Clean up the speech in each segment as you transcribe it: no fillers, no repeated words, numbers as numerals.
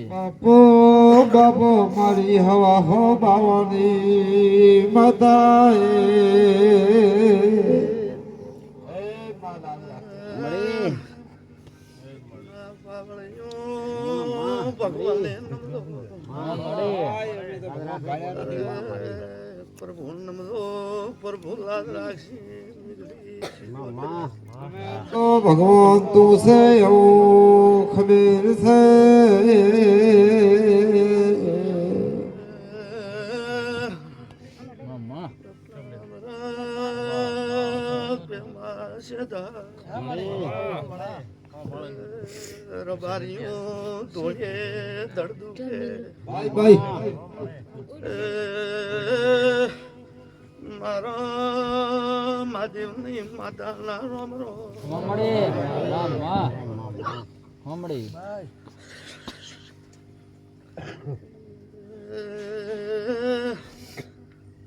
બાપો બાપો મારી હવા હો બાવાની માતાએ પ્રભુ નમદો પ્રભુ લાગ રાખી તો ભગવાન તું છે એવું ખબર છે રબારીઓ તોડે દર્દ ભાઈ ભાઈ મારા મહાદેવની માતાના રામ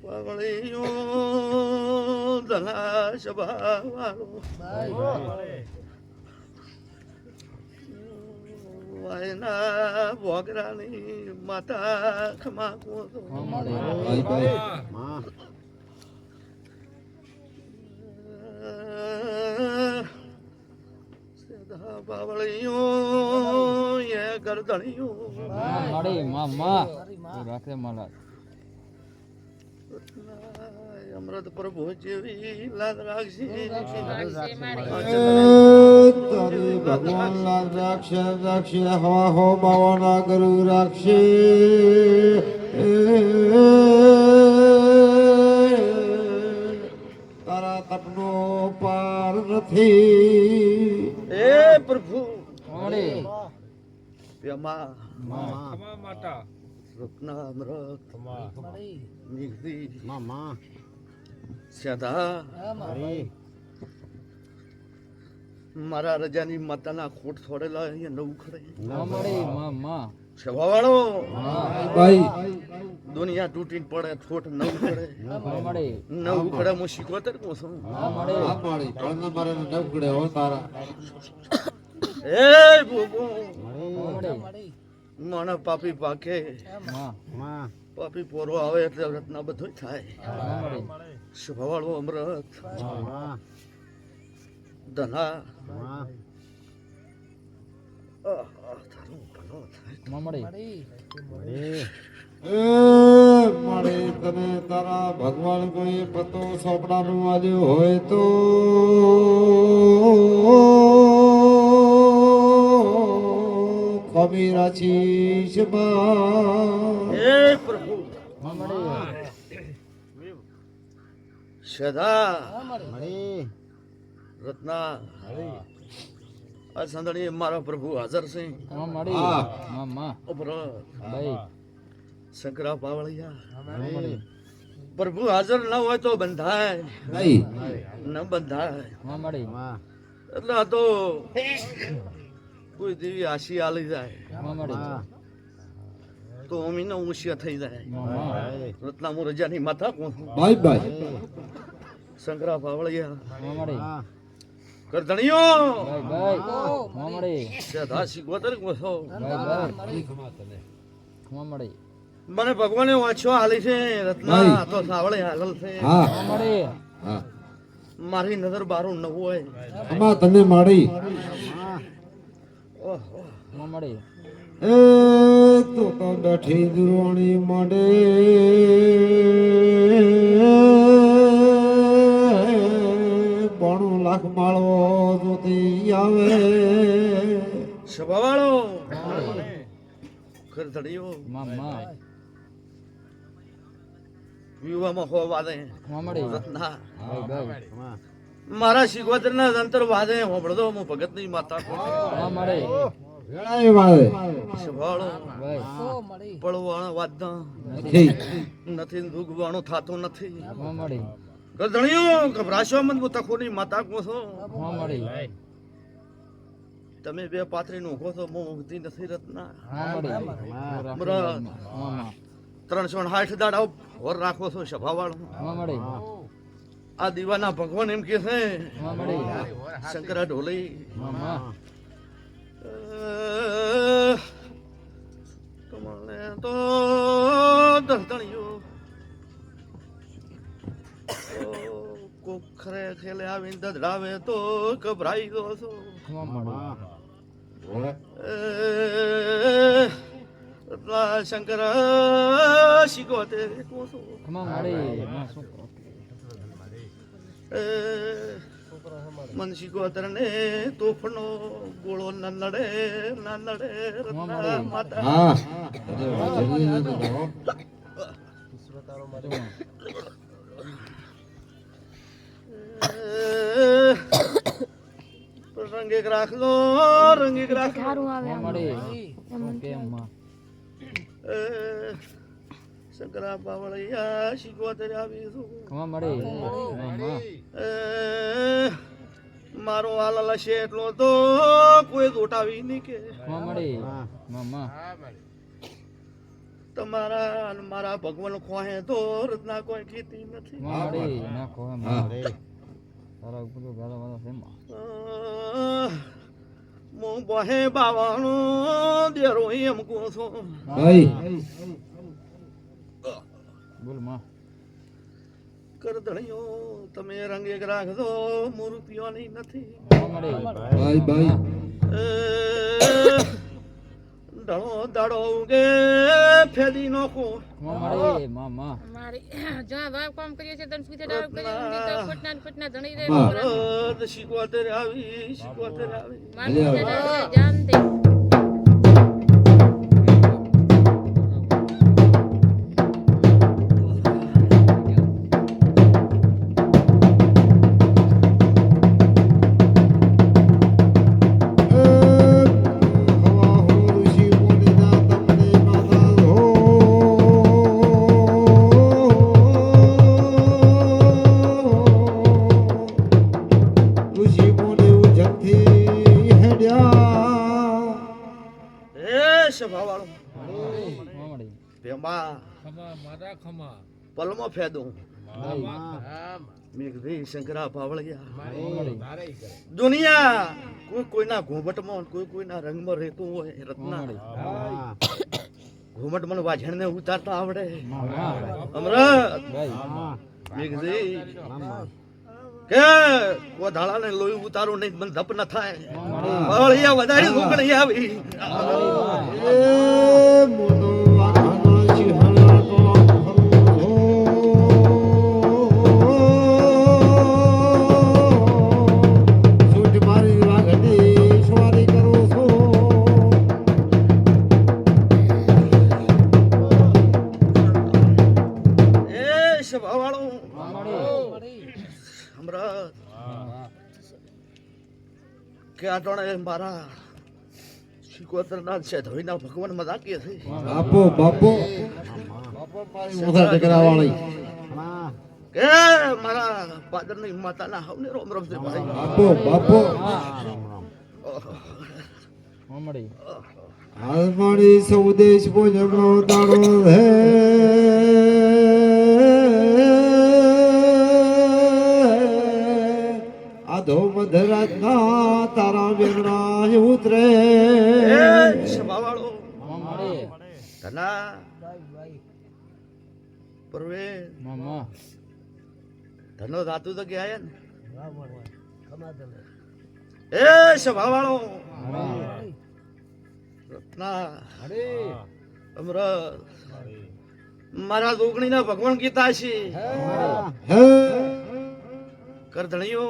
પાવળીઓ દલા સભા વાળો વાયના બોગરાની માતા ખમા કોતો ભાઈ ભાઈ બાવળીઓ એ ગરદણીઓ અમૃત પ્રભુ જેવી લાગ રાખશે તારી ભગવાન લાલ રાખશે રાખશે હવા હો બાવાના ગરુ રાખશે તારા તપનો પાર નથી એ પ્રભુ માતા રત્ના અમૃત નિગદી સદા મારા રજાની માતાના ખોટ છોડેલા અહીંયા નવું ખડે સવાવાળો ભાઈ દુનિયા તૂટીને પડે છોટ નવું ખડે નવું ખડે હું શીખવતર કહું છું નવકડે હો તારા એ બોબો મને પાપી પાકે પાપી પોરો આવે એટલે રત્ના બધું થાય શુભવાળો અમૃત ધના મળે તને તારા ભગવાન કોઈ પતો સોપડાનું આવ્યું હોય તો ખમી રાખીશ હે પ્રભુ સદા રત્ના આ સંદણી મારા પ્રભુ હાજર છે શંકરા પાવળિયા પ્રભુ હાજર ન હોય તો બંધાય ન બંધાય એટલે આ તો કોઈ દેવી આશી આલી જાય તો અમીનો ઊંચિયા થઈ જાય રત્ના હું રજાની માથા કોણ ભાઈ ભાઈ શંકરા પાવળિયા કરધણીઓ સદા શીખવતર કોસો મને ભગવાને વાંચો હાલી છે રત્ના તો સાવળે હાલલ છે મારી નજર બારું ન હોય આમાં તને માડી એ તો બેઠી દુરોણી મોડે બોણું લાખ માળો જોતી આવે સભાવાળો કરધણીઓ વિવાહમાં હો વાદે રત્ના મારા શિગવદર ના અંતર વાદે હોબળદો હું ભગત ની માતા વેળાએ વાળે સભાળો પડવાળા વાદા નથી નથી દુગવાણું થાતું નથી ગધણીઓ ગભરાશો મત તખોની માતા કો છો તમે બે પાત્રી નું ઉભો છો હું ઊંઘતી નથી રત્ના બરાબર 360 દાડા હોર રાખો છો સભાવાળો આ દીવાના ભગવાન એમ કે છે શંકરા ઢોલી તમને તો દંતણીઓ કોખરે ખેલે આવીને દધડાવે તો ગભરાઈ ગયો છો શંકર શીખોતે કોસો મન શીખોતર ને તોફનો ગોળો ના નડે રત્ના માતા હા રંગે રાખ લો રંગે રાખ શંકરા બાવળિયા શીખોતર આવીશું મારો હાલ હશે એટલો તો કોઈ દોટાવી નહીં કે તમારા અને મારા ભગવાન ખોહે તો રત્ના કોઈ કીધી નથી હું બહે બાવાનો દેરો એમ કહો છો ભાઈ કરધણીઓ તમે રંગે રાખજો મૂર્તિઓ ની નથી ભાઈ ભાઈ ધણો દાડો ઉગે ફેદી નોખો મારી જ્યાં વાવ કામ કરીએ છે તન સુધી દાવ કરી ઊંધી તો ફટના ધણી રે ભારત શીખવાતર આવી મારી જાન દે પલમો ફેદું મેઘવી શંકરા પાવળિયા દુનિયા કોઈ કોઈના ઘૂંઘટમાં કોઈ કોઈના રંગમાં રહેતું હોય રત્ના ઘૂંઘટ મને વાજણ ને ઉતારતા આવડે અમરત મેઘવી કે કોધાળા ને લોહી ઉતારું નહીં મને ધપ ન થાય પાવળિયા વધારે ઘૂંઘણી આવી મારા શિકોતર ના છે ધોઈના ભગવાન મજાક કે છે બાપો બાપો મોટા ટકરા વાળી કે મારા પાદર ની માતા ના હવને રોમ રોમ છે ભાઈ બાપો બાપો હાલમાડી સૌદેશ ભોજનો દાડો હે ધોમધરાજ ના તારા વેગડા ઉતરે સભાવાળો તના પરવે ધનો ધાતુ તો ગયા ને એ સભાવાળો રત્ના અમરત મારા દુગણી ના ભગવાન ગીતા છે કરધણીઓ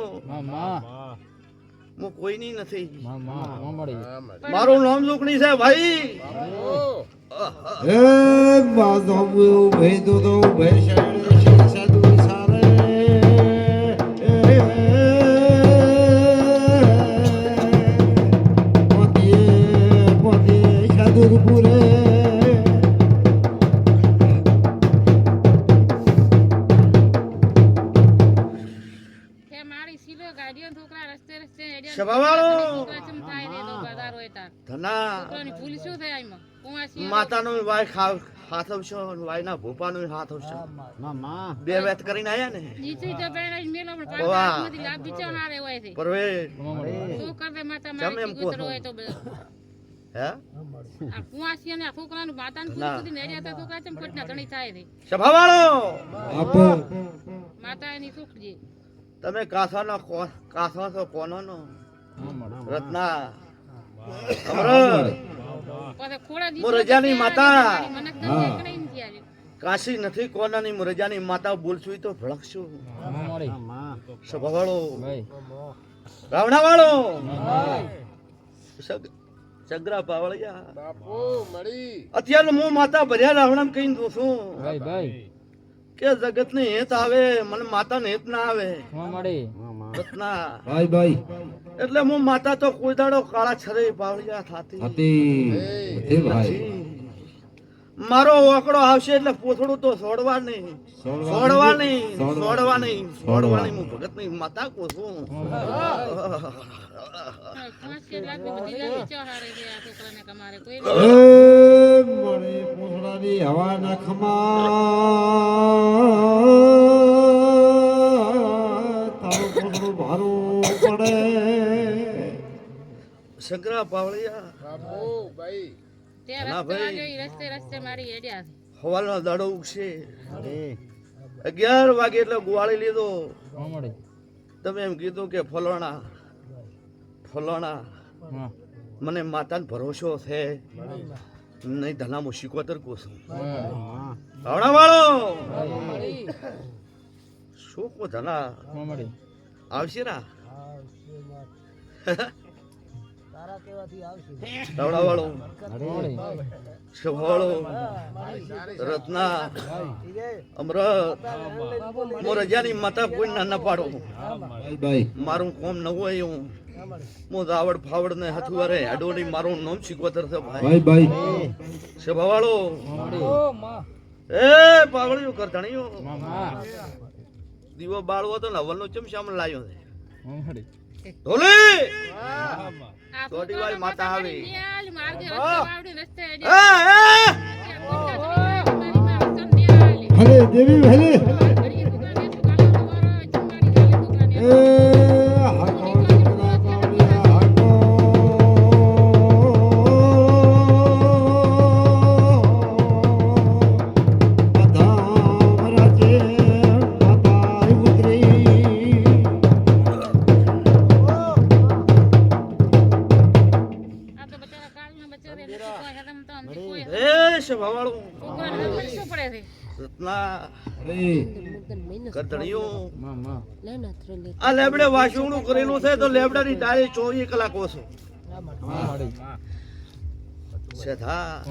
હું કોઈની નથી મારું નામ દુગણી છે ભાઈ એ બાદો ભઈ દો દો ભઈ શરણે સાધુ સારે મોતીએ સભાવાળો છોકરા ચમ થાય રે તો બજાર હોય તાર ધના છોકરાની ભૂલ શું થાય આમાં કુંવાસી માતાનો વાય હાથ આવશો વાયના ભોપાનો હાથ આવશો બે વેત કરીને આયા ને જીતી તો બેરાઈ મેલો પણ વાહ. પાછળમાંથી લાભ બીચો ના રે હોય છે પરવે શું કરે માતા જમ એમ મારી કહો કૂતરો છો. હોય તો હે આ કુંવાસી અને આ છોકરાનું માતાનું ના. પૂરી સુધી નેડ્યા તો છોકરા ચમ ખોટના ધણી થાય છે સભાવાળો આપો માતા એની છોકરી તમે કાસા છો કોનો રત્ના અમરત પછી ખોળા હું રજાની માતા. મને દર્શન કરી નથી આવ્યું કાશી નથી કોનાની મુરજાની માતા બોલશું ઈ તો ભળકશું સભાવાળો રાવણાવાળો સગરા પાવળિયા અત્યારે હું માતા ભર્યા રાવણામ કહીને દઉં છું કે જગત ને હેત આવે મને માતા ને હેત ના આવે રત્ના ભાઈ એટલે હું માતા તો કોઈ દાડો કાળા છરે પાવળિયા થાતી હતી ભાઈ મારો ઓકડો આવશે એટલે પોથડું તો છોડવા નહીં છોડવા નહીં છોડવા નહીં છોડવા નહીં હું ભગત ની માતા કો છું કુંવાસી લાગી બધી લાગી ચો હારે છે આ છોકરાને કમારે કોઈ એ મને પૂછડાની હવા ના ખમા તારું પૂછડું ભારું પડે શંકરા પાવળિયા તે ના રસ્તે ભાઈ. વાગે રસ્તે રસ્તે મારી હેડ્યા છે હવાલનો દાડો ઉગશે 11 વાગે એટલે ગુવાળી લીધો તમે એમ કીધું કે ફલોણા મને માતાને ભરોસો છે નહીં ધનામો શીખવતર કોશું ભાવણા વાળો શું કો ધના આવશે ના ભાવણા વાળો શભાળો રત્ના અમરત મો રજાની માતા કોઈ ના પાડો ભાઈ મારું કોમ ન હોય હું દાવડ ફાવડ ને હથુવારે હાડોની મારું નામ શીખવતર છે ભાઈ ભાઈ શભાવાળો એ પાવળિયો કરધણીયો દીવો બાળવો તો નવલનો ચમચામ લાયો છે ઢોલી આ થોડી વાર માતા આવી નિયાલ માર્ગે રસ્તે વાવડી રસ્તે એ, હેડ્યા ભલે દેવી ભલે એ હાકો છોકરા પાવડિયા હાકો બધા રાજે માતા ઉતરી આ તો બચારા કાલના બચારે કોઈ હદમ તો આમથી કોઈ એ શભાવાળો છોકરાને હદમ શું પડે છે રત્ના ભલે કરધણીયો આ લેબડે વાસુણું કરેલું છે તો લેબડાની ડાળી 24 કલાક ઓછો સેધા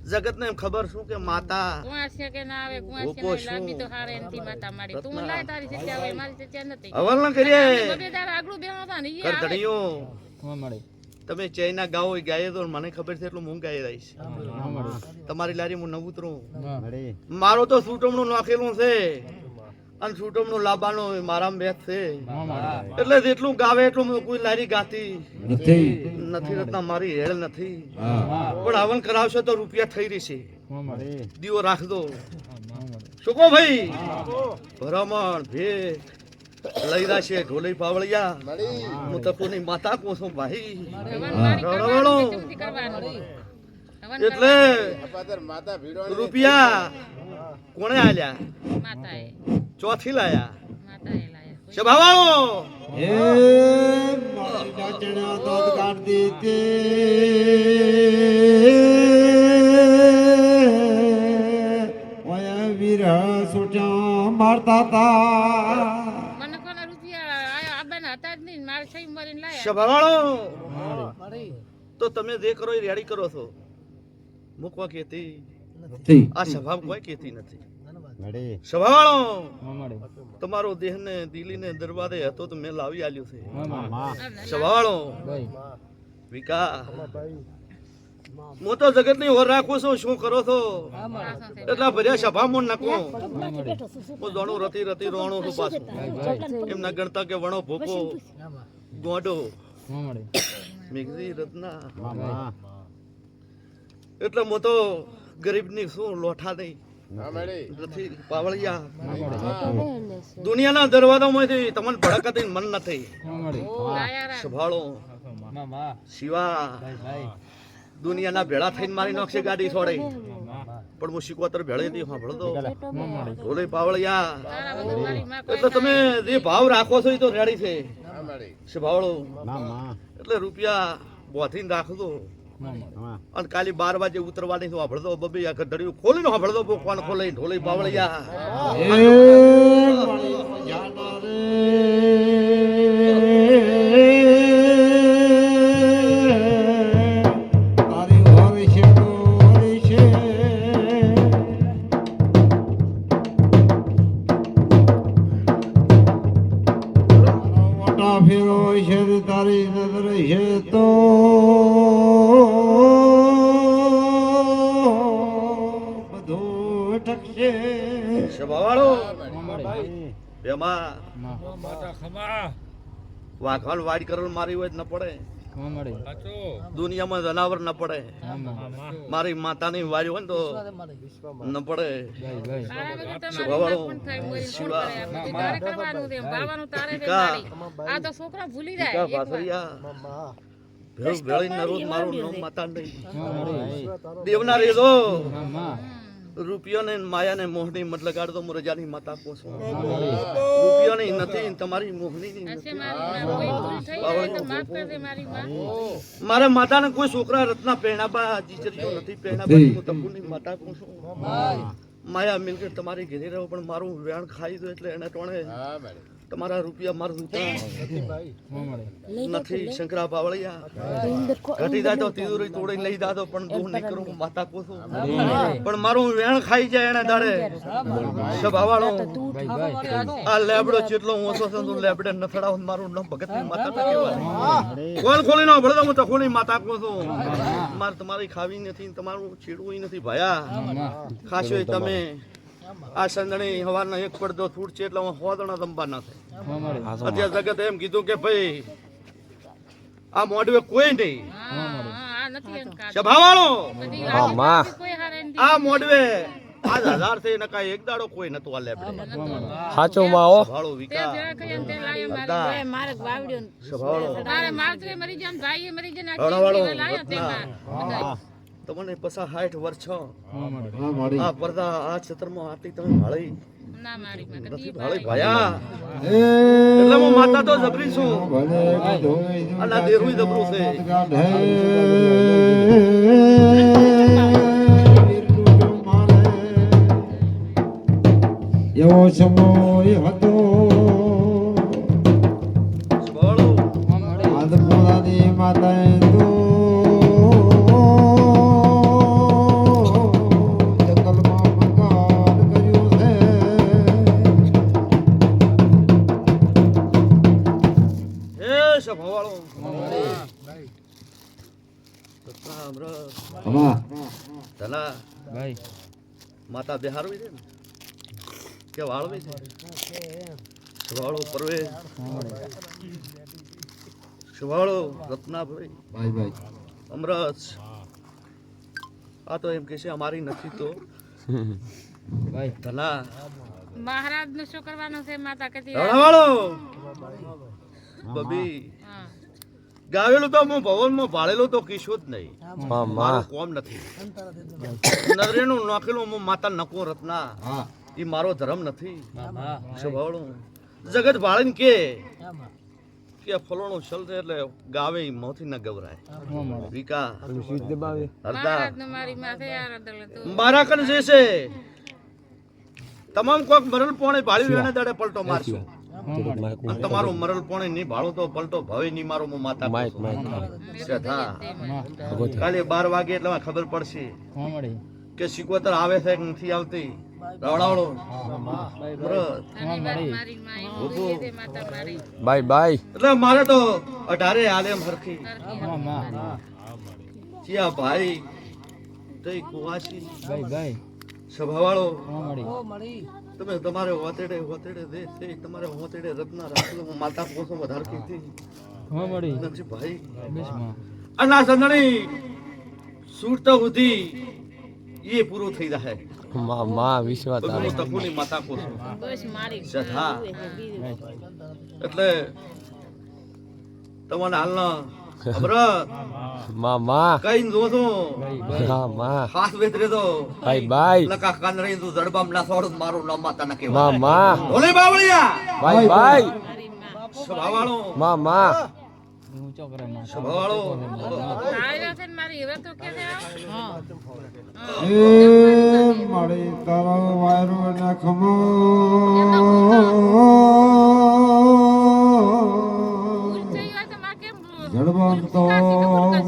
જગત ને ખબર શું કે માતા કુંવાસી કે ના આવે ઓપો કુંવાસી શું? લાગી તો હારે એનથી માતા મારી તું લાય તારી સચ્યા હોય મારી સચ્યા નથી હવલ ના કરીએ બબેદાર આગળ બેહવા હતા ને ઈ આવે. કરધણીયો તમે ચૈના ગાઓ ગાય તો મને ખબર છે એટલું હું ગાઈ રહીશ તમારી લારી હું ન ઉતરું મારો તો સૂટમણું નાખેલું છે અને સૂટમણું લાવવાનો મારામાં બેત છે એટલે જેટલું ગાવે એટલું હું કોઈ લારી ગાતી નથી નથી રત્ના મારી હેળ નથી હા પણ હવન કરાવશો તો રૂપિયા થઈ રહેશે દીવો રાખ દો શું કહો ભાઈ ભરામણ ભેટ લઈ રાશે ઢોલઈ પાવળિયા હું તકોની માતા કો છું ભાઈ હવન મારી રવડાવડો. કરવાનું નથી કરવાનું. હવન એટલે રૂપિયા કોણે આલ્યા માતાએ ચોથી લાયા માતાએ લાયા શભાવાળો એ મારી ડાચણા દોત કાઢતી તે ઓય વીર સુટા મારતા તા મને કોના રૂપિયા આયા આબાના હતા જ નહીં મારે છઈ મરીને લાયા શભાવાળો તો તમે જે કરો એ રેડી કરો છો મૂકવા કેતી નથી આ સ્વભાવ કોઈ કેતી નથી સ્વભાવાળો તમારો દેહ ને દિલી ને દરવાજે હતો તો મેં લાવી આલ્યો છે સ્વભાવાળો વિકા હું તો જગત ની ઓર રાખું છું શું કરો છો એટલા ભર્યા સભા મોન નાખો હું જાણું રતી રતી રોણું છું પાછું એમના ગણતા કે વણો ભોપો ગોડો મેઘજી રત્ના એટલે હું તો ગરીબની શું લોઠા નહીં નથી પાવળિયા દુનિયાના દરવાજામાંથી તમને ભડકતી મન નથી સંભાળો શિવા દુનિયાના ભેળા થઈને મારી નાખશે ગાડી છોડે પણ હું શીખવાતર ભેળેથી સાંભળતો બોલે પાવળિયા એટલે તમે જે ભાવ રાખો છો એ તો રેડી છે સંભાળો એટલે રૂપિયા બોથીને રાખજો અને કાલે 12 વાગે ઉતરવાની સાંભળતો બબી આ ગઢડિયું ખોલીને સાંભળતો કોણ ખોલે ઢોલી પાવળિયા તારી નજર છે તો બધું ટકશે સભાવાળો એમાં વાઘાણ વાડ કરણ મારી હોય ન પડે દુનિયામાં જનાવર ન પડે મારી માતાની વારી હોય ને તો ન પડે સભાવાળો શિવા છોકરા ભૂલી જાય ભેળી નરોજ મારું નામ માતા નહીં દેવના રેજો રૂપિયો ને માયા ને મોહની મત લગાડતો હું રજાની માતા કોશું રૂપિયો ની નથી તમારી મોહની ની મારા માતા ને કોઈ છોકરા રત્ના પહેણાબા જીજરીઓ નથી પહેણાબા હું તપુની માતા કોશું માયા મિલકત તમારી ઘેરી રહ્યો પણ મારું વેણ ખાઈ દો એટલે એને ટોણે તમારા રૂપિયા માર દૂતા નથી શંકરા પાવળિયા ઘટી જાય તો તીදුરી તોડી લઈ જાતો પણ દૂર નહીં કરું માતા કોશું પણ મારું વેણ ખાઈ જાય એને દાડે સભાવાળો આ લેબડો ચેટલો ઓછો છે તો લેબડે નથડાવ મારું નામ ભગતની માતા તો કહેવાય કોણ ખોલીનો ભળતો હું તો ખોલી માતા કોશું માર તમારી ખાવી નથી તમારું છેડવું નથી ભયા ખાશો તમે આ સંદણી હવારના એક પડદો ફૂટ છે એટલે હોદણા રમવા ના થાય અત્યારે જગત એમ કીધું કે ભાઈ આ મોડવે કોઈ નહીં સભાવાળો આ મોડવે 5000 થી નકા એક દાડો કોઈ નતો આ લેબડે સાચો માઓ સભાળો વિકા તમને પસા 60 વર્ષ છો આ પડદા આ ક્ષેત્રમાં આટલી તમે ભાળી નથી ભાળી ભાયા એટલે હું માતા તો જબરી છું અને આ દેરું જબરું છે એવો સમય હતો આદમોદાની માતાએ તો જંગલમાં મકાન કર્યું છે એ સભાવાળો તલા માતા બેહારવી છે ને કે વાળવી છે સભાવાળો પરવે સભાવાળો રત્નાભાઈ ભાઈ અમરસ આ તો એમ કે છે અમારી નથી તો ધલા મહારાજ નું શું કરવાનું છે માતા કતી રણાવાળો બબી ગાવેલું તો હું ભવનમાં ભાળેલું તો કીશું જ નહીં મારું કોમ નથી નરેનું નોખેલું હું માતા નકો રત્ના એ મારો ધર્મ નથી સ્વભાવનું જગત ભાળીને કે ફલોણું ચલતે એટલે ગાવે મોથી ન ગવરાય વિકા હરદા મારા કન જે છે તમામ કોક મરલ પોણે ભાળ્યું એને દાડે પલટો મારશું અને તમારું મરલ પોણે નહીં ભાળો તો પલટો ભવે નહીં મારો હું માતા કાલે 12 વાગે એટલે ખબર પડશે કે સિકોતર આવે છે કે નથી આવતી રાવણાવળો બાય બાય એટલે મારે તો 18 હાલે એમ હરખી ચિયા ભાઈ તઈ કુવાસી સભાવાળો તમે તમારે વતેડે દે છે તમારે વતેડે રત્ના રાખલો માતા પોસો વધાર કીધી નથી ભાઈ અને આ સંદણી સુરતા સુધી એ પૂરું થઈ જાય માં વિશ્વાસ બગડો તકુની માતા કો છું બસ મારી સધા એટલે તમને હાલના અમરત માં કઈ જો તો હા માં હાથ વેતરે તો બાય લકા કાનરી તું જડબામ ના છોડ મારું નામ માતા ન કહેવાય માં ઓલે બાવળિયા બાય મારી માં સ્વભાવાળો માં સ્વભાવાળો આવ્યો છે ને મારી હવે તો કે છે હા એ મારી તારો વાયરો નખમો ભૂલ થઈ હોય તો માં કેમ જડબામ તો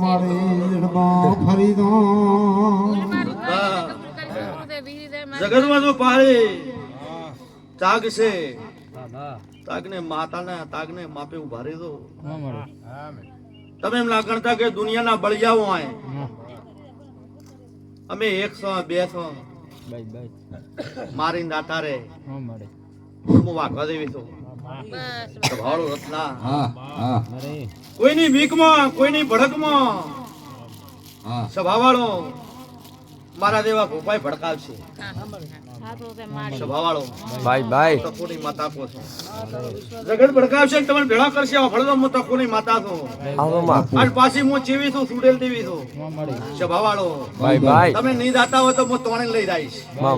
મારી જડબામ ફરી દો ભૂલ મારી માં કબૂલ કરી શકું તે વીરી દે મારી જગતમાં જો પાડે તાગ છે તાગને માતાને તાગને માપે ઉભા રહી દો તમે એમ ના ગણતા કે દુનિયાના બળિયાઓ આય અમે 100 200 મારી દાતા રે હું વાગવા દેવી છું બસ સ્વભાવળો રત્ના હા હા કોઈની બીકમાં કોઈની ભડકમાં હા સ્વભાવવાળો મારા દેવા ભોપાઈ ભડકાવશે હા તો તે મારી સ્વભાવવાળો બાય તકોની માતા કો છો જગત ભડકાવશે ને તમને ભેળા કરશે ભળદો હું તકોની માતા છું આવો માં અને પાછી હું ચીવી છું સુડેલ દેવી છું સ્વભાવવાળો બાય તમે નહીં જાતા હોય તો હું તોણે લઈ જઈશ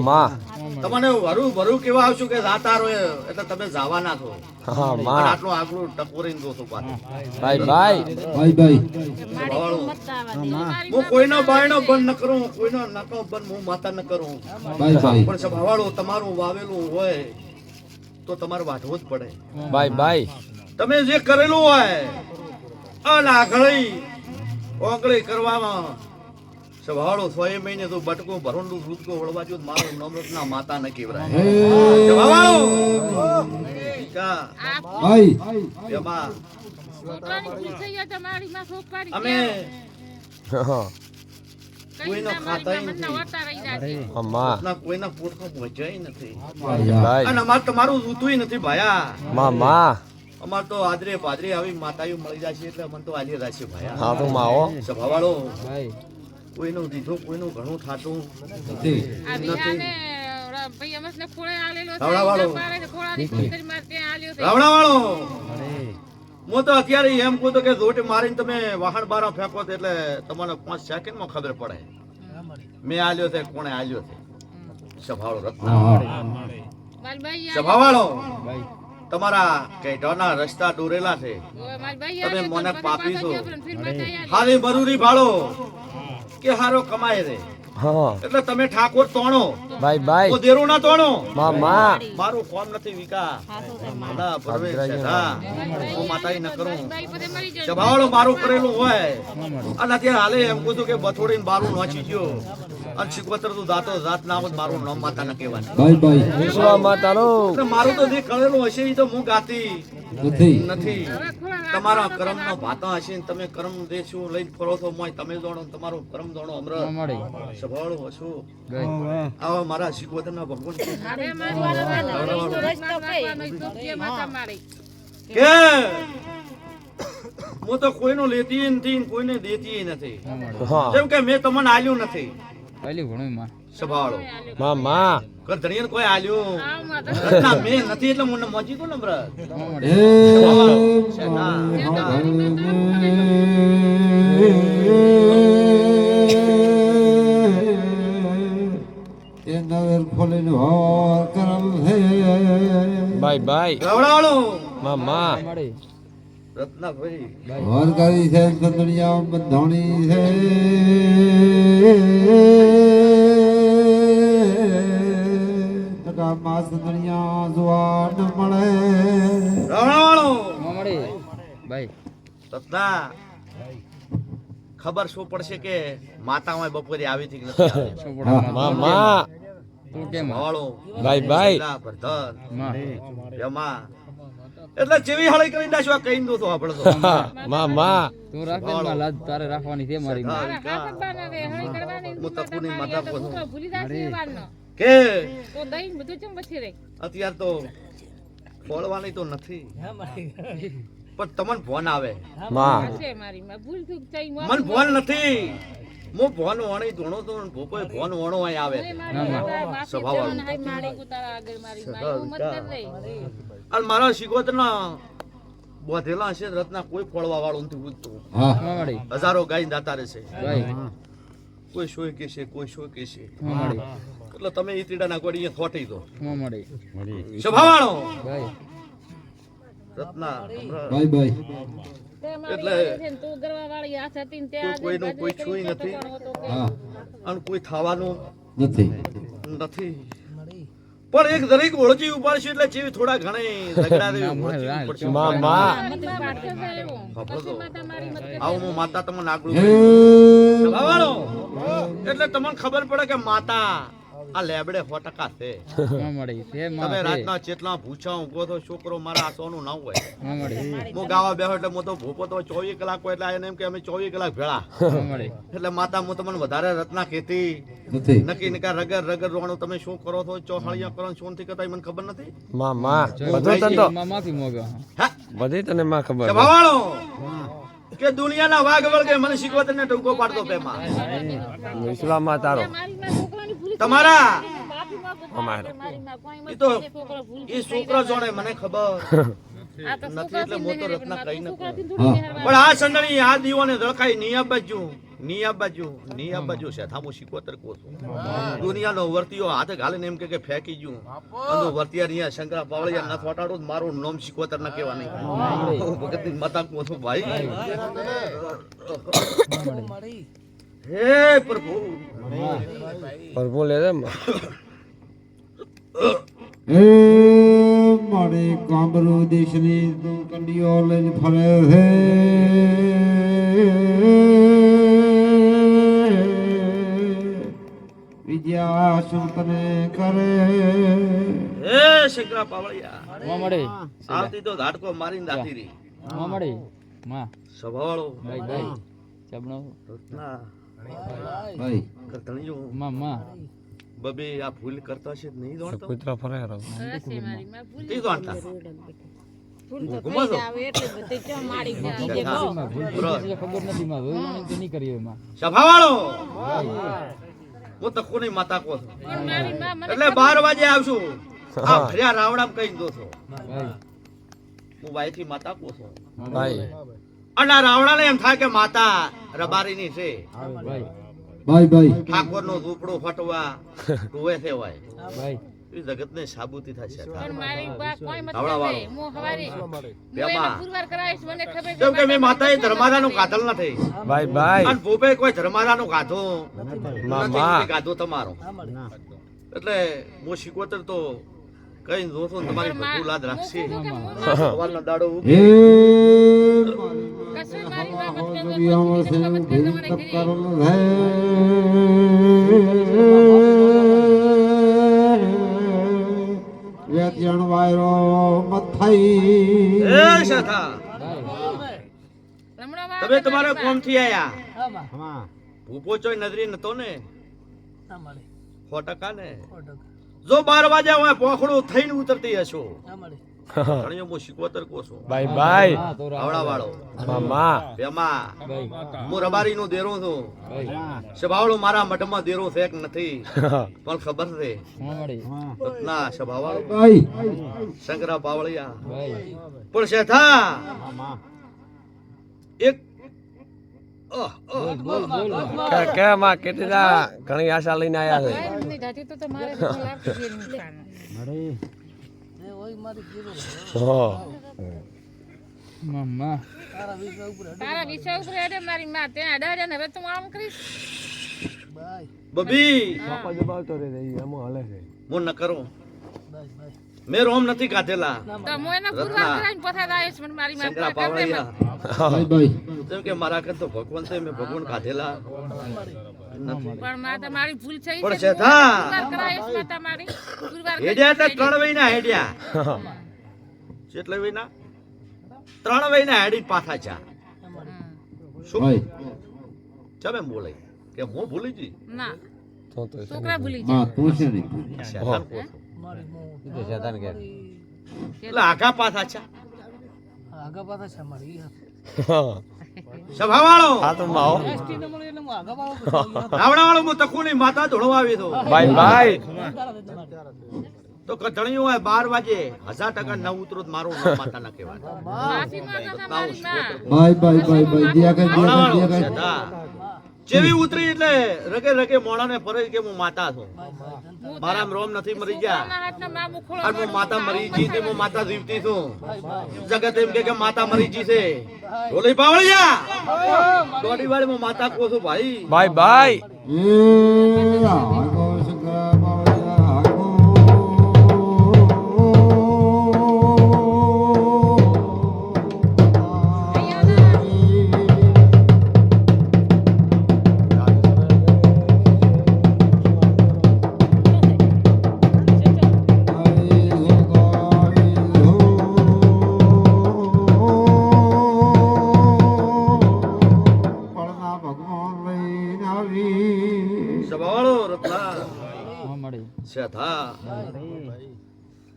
માં તમને વરું કેવા આવશું કે જાતા રહો એટલે તમે જવાના છો હા અને માં આટલું આગળ ટકોરીને જોશો પાછું બાય બાય બાય મારી મત આવા દે મારી હું કોઈનો બાયનો બંધ ન કરું કોઈનો નાકો બંધ હું માતા ન કરું બાય બાય પણ સ્વભાવવાળો તમારું વાવેલું હોય તો તમારે વાઢવું જ પડે બાય તમે જે કરેલું હોય અને આખળી ઓગળી કરવામાં સ્વભાવવાળો 6 મહિને તો બટકો ભરણનું દૂધકો વળવા જો મારું નમ્રતના માતા ન કહેવાય હે સ્વભાવવાળો કા આ બાય એમાં છોકરાની ભૂલ થઈ હોય તો મારી માં સોપ પાડી અમે કઈ કોઈનો ના ખાતા મારી માં મનના વર્તા રહી જાય છે માં ના કોઈના પોટમાં પહોંચ્યા નથી બાય અને અમારે તમારું ઋતુય નથી ભાયા માં અમાર તો આદરે પાદરે આવી માતાઓ મળી જાય છે એટલે મને તો આલી રહેશે ભાયા હા તો માં હો સ્વભાવવાળો કોઈનું દીધું કોઈનું ઘણું થાતું આ વિહાને ભાઈ અમસને ખોળે આલેલો છે રાવણાવાળો. પારે છે ખોળાની ખીચડી માર ત્યાં આલ્યો છે રાવણાવાળો હું તો અત્યારે એમ કહું તો કે જોટી મારીને તમે વાહણ બારા ફેંકો તો એટલે તમને 5 સેકન્ડમાં ખબર પડે મેં આલ્યો છે કોણે આલ્યો છે સ્વભાવવાળો રત્ન મારી બાઈ સ્વભાવવાળો તમારા કેઢાના રસ્તા દોરેલા છે મારી બાઈ તમે આલ્યો મને તો પાપી પાછા છો. ગયા પણ ફિર પાછા આલ્યો. હારી મરૂરી ભાળો કે હારો કમાય રે હા એટલે તમે ઠાકોર તોણો બાય ઓ દેરો ના તોણો માં મારું કોમ નથી વિકા હાથો છે મારી. ના પરવેશ છે હા હું માતાઈ ન કરું મારી બાઈ પોતે મરી જાય. જભાવાળો મારું કરેલું હોય અને અત્યારે હાલે એમ કહું છું કે બથોડીને બારું નોચી ગયો અને શીખવતર તું જાતો જાત ના હોય તો મારું નામ માતા ન કહેવાનું બાય બાય વિશ્વા માતાનો એટલે મારું તો જે કરેલું હશે એ તો હું ગાતી નથી નથી હવે ખોળા તમારા કર્મ નો ભાતા હશે ને તમે કર્મ દેશું લઈને ફરો છો મોય તમે જાણો ને તમારું કર્મ જાણો અમૃત સ્વભાવળો હશો આવા મારા શીખવતર ના ભગવાન છે. હવે મારી વાળા વાળા રસ્તો કઈ સોપીએ માતા મારી. કે હું તો કોઈનું લેતી નથી ને કોઈને દેતી નથી હા જેમ કે મેં તમને આલ્યું નથી સ્વભાવળો માં ધણીને કોઈ આલ્યું આવ માતા ના મેં નથી એટલે મને મોજી કો નમ્ર એ એ નગર ફોલીને હોર કરલ હે બાય ગવડાવાળો માં રત્નાભાઈ હોર કરી છે દુનિયા બંધાણી છે ટકા માસ દુનિયા જોવા ન મળે ગવડાવાળો રત્ના ખબર શું પડશે કે માતા હોય બપોરે આવી હતી કે નથી આવી? માં સ્વભાવળો બાય ના, ભરતર એમાં એટલે જેવી હળી કરી નાખ્યો કઈ દો તો આપણે તો માં તું રાખ દે માં લાજ તારે રાખવાની છે મારી માં. હા, મારા હાથ જ બનાવે, હળી કરવાની હું તપુની માતા તો પોતું. છોકરો ભૂલી જાશે એ વારનો. કે તો દહીં બધું ચમ બચી રહી. અત્યાર તો ફોડવાની તો નથી પણ તમને ફોન આવે હશે મારી માં ભૂલ ચૂક થઈ મન ફોન નથી હું ફોન વણી ધોણો તો ભોપોય ફોન વણો અહીં આવે સ્વભાવ વાળો. મારી કુતારા આગળ મારી માં એવું મત કર રે અને મારા શિકોતરના બોધેલા હશે રત્ના કોઈ ફોડવા વાળું નથી પૂછતું. હા મામાડી હજારો ગાય દાતા રહેશે ભાઈ કોઈ શોય કે છે કોઈ શો કે છે મામાડી એટલે તમે એ તીડાના ગોળી અહીંયા થોટી દો મામાડી સ્વભાવ વાળો ભાઈ રત્ના ભાઈ ભાઈ તે મારી એટલે વાળી છે ને તું ગરવા વાળી આ હતી ને તે કોઈ આજે કોઈનું બાજુ કોઈ કરી છુઈ છે નથી. તો પણ હતો કે હા અને કોઈ થવાનું નથી નથી પણ એક દરેક ઓળચી ઉપાડશે એટલે જેવી થોડા ઘણે ઝઘડા જેવી ઓળચી ઉપડશે. મારી માં પાડશે છે એવું પછી માતા મારી મત કર આવું હું માતા તમને આગળ હે સ્વભાવ વાળો એટલે તમને ખબર પડે કે માતા આ લેબડે 100% છે. મામાડી તે તમે માં છે રાતના ચેટલા ભૂછા ઊંઘો તો છોકરો મારા આ સોનું ના હોય. મામાડી હું ગાવા બેહો એટલે હું તો ભૂપો તો 24 કલાક હોય એટલે એને એમ કે અમે 24 કલાક ભેળા મામાડી એટલે માતા હું તમને વધારે રત્ના કહેતી નથી નક્કી નકા રગર રગર રોવાનું તમે શું કરો છો ચોહાળિયા કરો શું થી કરતા મને ખબર નથી. માફી મોગો હા બધી તને માં ખબર કે ભવાળો કે દુનિયાના વાઘ વળગે મને શીખવત ને ટૂંકો પાડતો પેમાં વિશ્વામાં તારો મારી માં છોકરાની ભૂલ તમારા માફી માંગો અમારા. મારી માં કોઈ મત ઈ તો કરે, છોકરો ભૂલ એ છોકરા જોડે મને ખબર આ તો નથી એટલે મોટો રત્ના કઈ નથી. છોકરાથી હા. થોડી મહેરબાની. પણ આ સંડળી આ દીવાને દળખાઈ ની આ બાજુ છે થામો શીખવતર કો છું. દુનિયાનો વર્તીયો હાથે ઘાલીને એમ કે ફેંકી ગયું અને વર્તિયા રહ્યા શંકરા પાવળિયા ના ફોટાડો મારું નામ શીખવતર ના કહેવા નહીં. હું ભગતની માતા કહું છું ભાઈ. હે પ્રભુ પ્રભુ લે રે માં. હે મારે કામરૂ દેશની તું કંડીઓ લઈને ફરે છે વિદ્યા સુતને કરે હે શંકરા પાવળિયા મામાડી આવતી તો ધાડકો મારીને દાતી રહી. મામાડી માં સ્વભાવવાળો ભાઈ ભાઈ ચબણો રત્ના ભાઈ કરતણીઓ માં બબે આ ભૂલ કરતા છે નહીં દોડતો કૂતરા ફરે રો હશે મારી માં ભૂલ તે દોડતા ભૂલ તો ઘુમા છો? થઈ જાવે એટલે બધે ચો મારી જાય માં ભૂલ થઈ ખબર નથી માં વેવાણી તો નહીં કરી માં સભાવાળો હું તો કોની માતા કો છું પણ મારી માં મને એટલે 12 વાગે આવશું આ ફર્યા રાવણામ કઈ દો છો ભાઈ હું વાયથી માતા કો છું ભાઈ અને આ રાવણાને એમ થાય કે માતા રબારીની છે ભાઈ ભાઈ ભાઈ ઠાકોરનો ઝૂંપડો ફટવા ટોવે છે વાય ભાઈ એ જગતને સાબુતી થશે પણ મારી બા કોઈ મત આવડા કરે વાળો. હું હવારે બેમાં. પુરવાર કરાવીશ મને ખબર છે કેમ કે મેં માતાએ ધર્માદાનું ગાધલ નથી ભાઈ ભાઈ અને ભૂપે કોઈ ધર્માદાનું ગાધું મામા. નથી ગાધું તમારું એટલે હું શીખવતર તો કઈ જોશો ને તમારી બધું લાદ રાખશે સવારનો દાડો હે કશું મારી માં મત કરજો, દુનિયામાં છે મત કરજો, ભીલ મને તપ ઘરે. કરલ હે વેત્યણ વાયરો મત થઈ એ શથા રમણો માં તમે તમારે કોમ થી આયા હા ભૂપો ચોય નજરી નતો ને 100% ને જો 12 વાગ્યા હોય પોખડું થઈને ઉતરતી હશો ઘણીઓ હું શીખવતર કો છું ભાઈ ભાઈ હા તો આવડા વાળો મામા બેમાં ભાઈ હું રબારી નું દેરો છું ભાઈ સ્વભાવળો મારા મઠમાં દેરો છે કે નથી પણ ખબર છે મામાડી રત્ના સ્વભાવવાળો ભાઈ શંકરા પાવળિયા ભાઈ પણ શેઠા એક બોલ બોલ માં કે માં કેટલા ઘણી આશા લઈને આયા છે ની ધાતી તો મારે લાગતી છે નિશાન હો મામા તારા વિષય ઉપર હેડે મારી માં ત્યાં અડાડે ને હવે તું આમ કરીશ બબી જબાવતો રે એમાં હાલે છે હું ન કરું મેં રોમ નથી કાઢેલા તો હું એને પુરવાર કરાવીને પથા દાઈશ પણ મારી માં શંકરા પુરવાર કરી દે મને. પાવળિયા ભાઈ ભાઈ જેમ કે મારા કર તો ભગવાન છે મેં ભગવાન કાઢેલા નથી. પણ માં તમારી ભૂલ થઈ પણ છે શેઠા. પુરવાર કરાવીશ માં તમારી પુરવાર કરી હેડ્યા તો દે. 3 વયના હેડ્યા કેટલા વયના 3 વયના હેડી પાછા ચા શું ભાઈ ચમે બોલે કે હું ભૂલી જી ના તો તો છોકરા ભૂલી હા તું છે ને શેતાન કહો છો. એટલે આખા પાછા ચા હા સભાવાળો આ તો માવો રાવણાવાળો હું તકુની માતા ધોળવા આવી તો ભાઈ ભાઈ તો કટણીયું હોય 12 વાગે 1000% ન ઉતરો તો મારો નામ માતા ના કહેવાય માફી માંગો છો મારી માં ભાઈ દિયા કઈ રાવણાવાળો દિયા સદા જેવી ઉતરી એટલે રગે રગે મોણાને ફરે કે હું માતા છું મારા રોમ નથી મરી ગયા મારા હાથના માં મુખોળો અને હું માતા મરી જી તે હું માતા જીવતી છું જગત એમ કે માતા મરી જી છે ઢોલી પાવળિયા દોડી વાળી હું માતા કહું છું ભાઈ ભાઈ ભાઈ એ આગો શંકર બાવળિયા આગો સભાવાળો રત્ના હા મળી શેઠા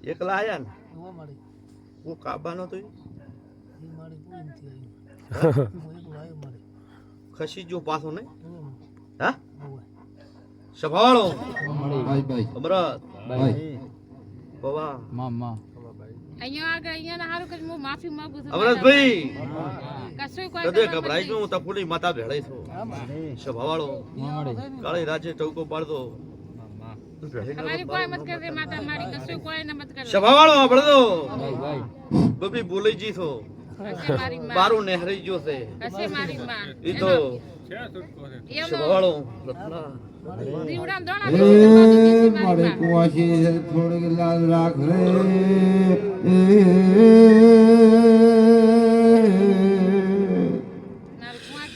એકલા આયા ને હું કાબાનો તો ખસી જો પાછો ને હા સભાવાળો ભાઈ અમરત ભાઈ પવા માં અહીંયા આગળ અહીંયા ના હારું કરી હું માફી માંગુ છું અમરતભાઈ કશું કોઈ કદે ગભરાઈ ગયો હું તપુની માતા ભેળાઈ છું સભાવાળો માં મળી કાળી રાજે ટવકો પાડતો તમારી કોઈ મત કરે માતા મારી કશું કોઈ ન મત કરે સભાવાળો આપડો ભાઈ ભાઈ બબી બોલી જી છો હશે મારી માં બારું નહેરી ગયો છે હશે મારી માં ઈ તો એનો સભાવાળો રત્ના દીવડામ દોણા એ મારે કુવાસી થોડીક લાજ રાખ રે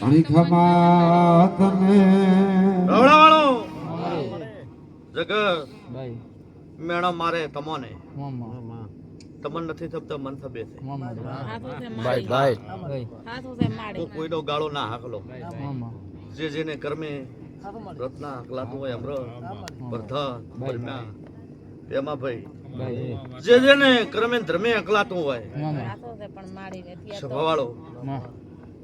ઘણી ખમા તમે રવડાવાળો જગત ભાઈ મેણો મારે તમોને માં તમન નથી થપતા મન થબે છે મળી ભાઈ ભાઈ ભાઈ હું કોઈનો ગાળો ના હાકલો માં જે જેને કર્મે રત્ના હકલાતું હોય અમર પ્રધાન પરમ્યા એમાં ભાઈ ભાઈ જે જેને કર્મે ધર્મે હકલાતું હોય માં સભાવાળો માં